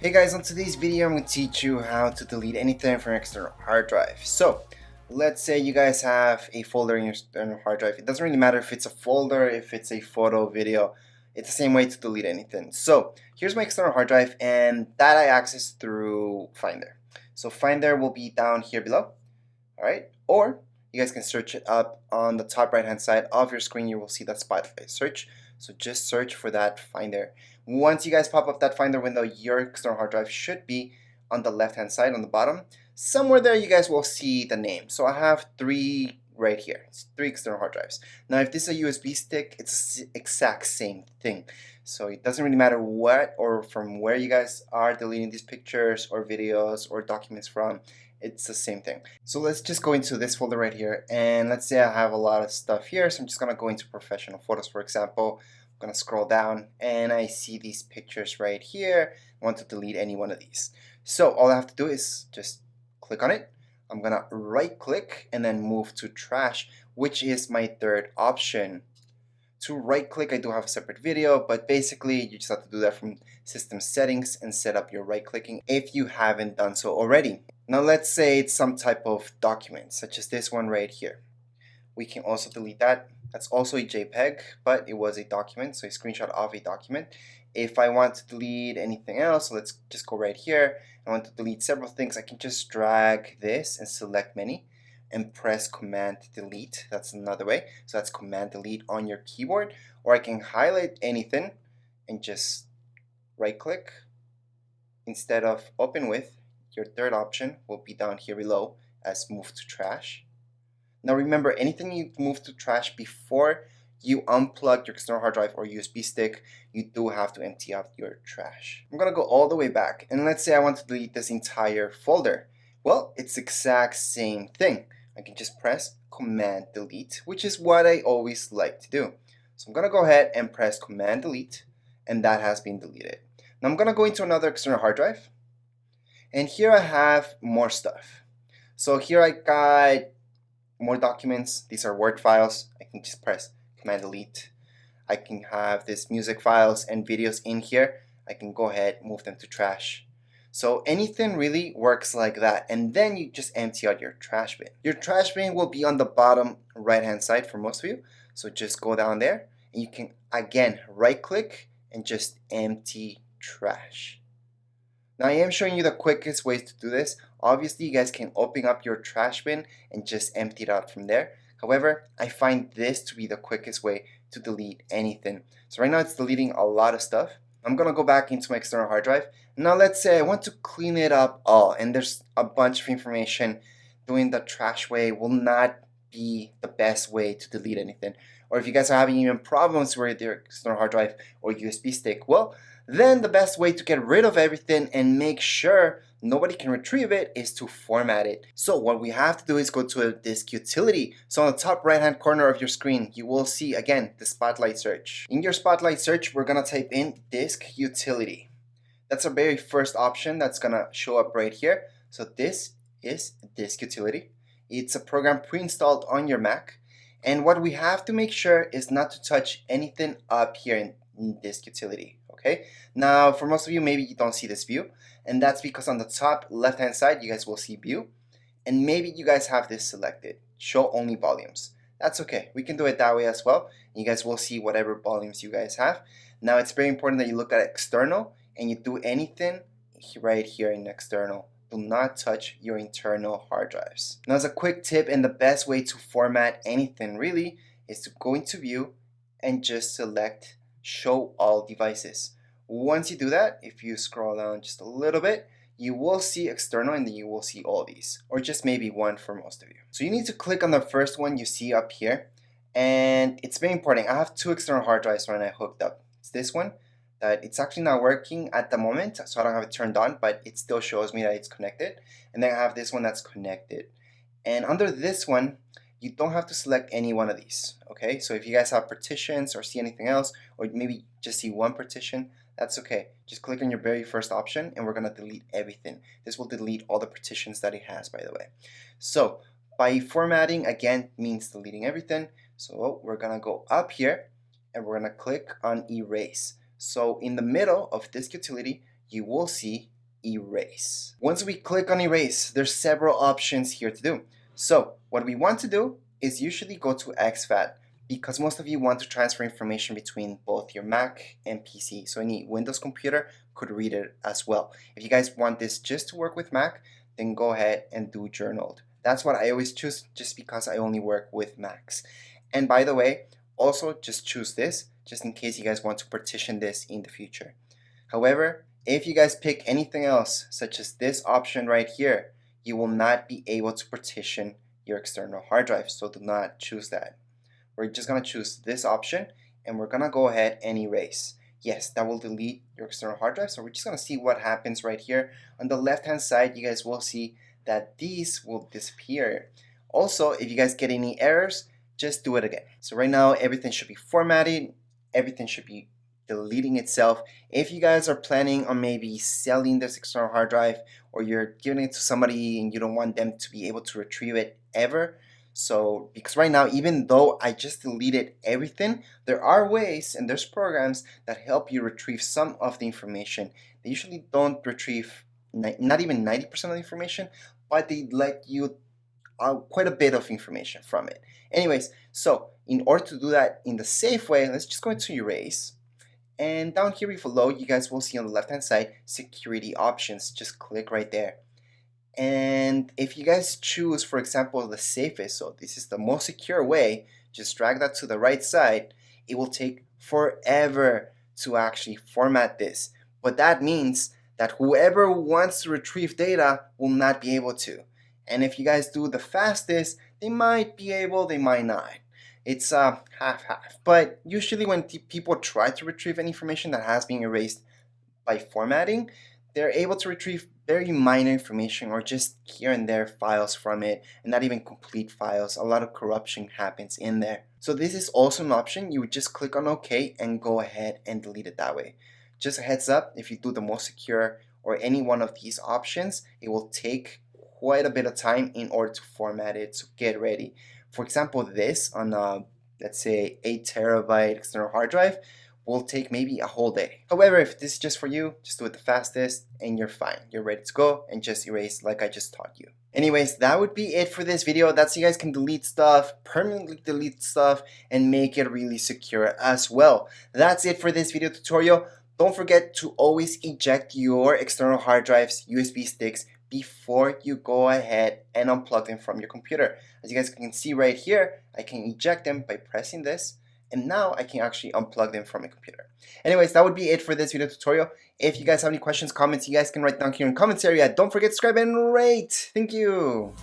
Hey guys, on today's video I'm going to teach you how to delete anything from your external hard drive. So let's say you guys have a folder in your external hard drive. It doesn't really matter if it's a folder, if it's a photo, video, it's the same way to delete anything. So here's my external hard drive, and that I access through Finder. So Finder will be down here below, alright? Or you guys can search it up on the top right hand side of your screen. You will see that spotlight search. So just search for that Finder. Once you guys pop up that Finder window, your external hard drive should be on the left hand side on the bottom. Somewhere there you guys will see the name. So I have three right here. It's three external hard drives. Now if this is a USB stick, it's the exact same thing. So it doesn't really matter what or from where you guys are deleting these pictures or videos or documents from. It's the same thing. So let's just go into this folder right here, and let's say I have a lot of stuff here, so I'm just gonna go into professional photos, for example. I'm gonna scroll down and I see these pictures right here. I want to delete any one of these. So all I have to do is just click on it. I'm gonna right click and then move to trash, which is my third option. To right click, I do have a separate video, but basically you just have to do that from system settings and set up your right clicking if you haven't done so already. Now let's say it's some type of document, such as this one right here. We can also delete that. That's also a JPEG, but it was a document, so a screenshot of a document. If I want to delete anything else, so let's just go right here. I want to delete several things. I can just drag this and select many and press Command Delete. That's another way. So that's Command Delete on your keyboard. Or I can highlight anything and just right click. Instead of Open With, your third option will be down here below as Move to Trash. Now remember, anything you move to trash before you unplug your external hard drive or USB stick, you do have to empty out your trash. I'm gonna go all the way back, and let's say I want to delete this entire folder. Well, it's the exact same thing. I can just press Command Delete, which is what I always like to do. So I'm gonna go ahead and press Command Delete, and that has been deleted. Now I'm gonna go into another external hard drive, and here I have more stuff. So here I got more documents. These are Word files. I can just press Command Delete. I can have this music files and videos in here. I can go ahead and move them to trash. So anything really works like that, and then you just empty out your trash bin. Your trash bin will be on the bottom right hand side for most of you. So just go down there and you can again right click and just empty trash. Now I am showing you the quickest ways to do this. Obviously you guys can open up your trash bin and just empty it out from there. However, I find this to be the quickest way to delete anything. So right now it's deleting a lot of stuff. I'm gonna go back into my external hard drive. Now let's say I want to clean it up all, and there's a bunch of information. Doing the trash way will not be the best way to delete anything. Or if you guys are having even problems with your external hard drive or USB stick, well, then the best way to get rid of everything and make sure nobody can retrieve it is to format it. So what we have to do is go to a disk utility. So on the top right hand corner of your screen, you will see again the spotlight search. In your spotlight search, we're gonna type in disk utility. That's our very first option that's gonna show up right here. So this is disk utility. It's a program pre-installed on your Mac. And what we have to make sure is not to touch anything up here in disk utility. Okay, now for most of you, maybe you don't see this view, and that's because on the top left hand side you guys will see view, and maybe you guys have this selected, show only volumes. That's okay, we can do it that way as well. You guys will see whatever volumes you guys have. Now it's very important that you look at external and you do anything right here in external. Do not touch your internal hard drives. Now as a quick tip, and the best way to format anything really is to go into view and just select show all devices. Once you do that, if you scroll down just a little bit, you will see external, and then you will see all these, or just maybe one for most of you. So you need to click on the first one you see up here, and it's very important. I have two external hard drives when I hooked up. It's this one that it's actually not working at the moment, so I don't have it turned on, but it still shows me that it's connected. And then I have this one that's connected. And under this one, you don't have to select any one of these, okay? So if you guys have partitions or see anything else, or maybe just see one partition, that's okay. Just click on your very first option and we're gonna delete everything. This will delete all the partitions that it has, by the way. So by formatting, again, means deleting everything. So we're gonna go up here and we're gonna click on erase. So in the middle of this utility, you will see erase. Once we click on erase, there's several options here to do. So what we want to do is usually go to exFAT, because most of you want to transfer information between both your Mac and PC. So any Windows computer could read it as well. If you guys want this just to work with Mac, then go ahead and do journaled. That's what I always choose, just because I only work with Macs. And by the way, also just choose this just in case you guys want to partition this in the future. However, if you guys pick anything else, such as this option right here, you will not be able to partition your external hard drive, so do not choose that. We're just going to choose this option, and we're going to go ahead and erase. Yes, that will delete your external hard drive, so we're just going to see what happens right here. On the left hand side, you guys will see that these will disappear. Also, if you guys get any errors, just do it again. So right now, everything should be formatted, everything should be deleting itself. If you guys are planning on maybe selling this external hard drive, or you're giving it to somebody and you don't want them to be able to retrieve it ever, so because right now, even though I just deleted everything, there are ways and there's programs that help you retrieve some of the information. They usually don't retrieve not even 90% of the information, but they let you quite a bit of information from it. Anyways, so in order to do that in the safe way, let's just go into erase. And down here below, you guys will see on the left hand side, security options. Just click right there. And if you guys choose, for example, the safest, so this is the most secure way, just drag that to the right side. It will take forever to actually format this. But that means that whoever wants to retrieve data will not be able to. And if you guys do the fastest, they might be able, they might not. It's half-half. But usually when people try to retrieve any information that has been erased by formatting, they're able to retrieve very minor information or just here and there files from it, and not even complete files. A lot of corruption happens in there. So this is also an option. You would just click on OK and go ahead and delete it that way. Just a heads up, if you do the most secure or any one of these options, it will take quite a bit of time in order to format it, to get ready. For example, this on let's say 8 terabyte external hard drive will take maybe a whole day. However, if this is just for you, just do it the fastest and you're fine. You're ready to go and just erase like I just taught you. Anyways, that would be it for this video. That's so you guys can delete stuff, permanently delete stuff, and make it really secure as well. That's it for this video tutorial. Don't forget to always eject your external hard drives, USB sticks, before you go ahead and unplug them from your computer. As you guys can see right here, I can eject them by pressing this, and now I can actually unplug them from my computer. Anyways, that would be it for this video tutorial. If you guys have any questions, comments, you guys can write down here in the comments area. Don't forget to subscribe and rate. Thank you.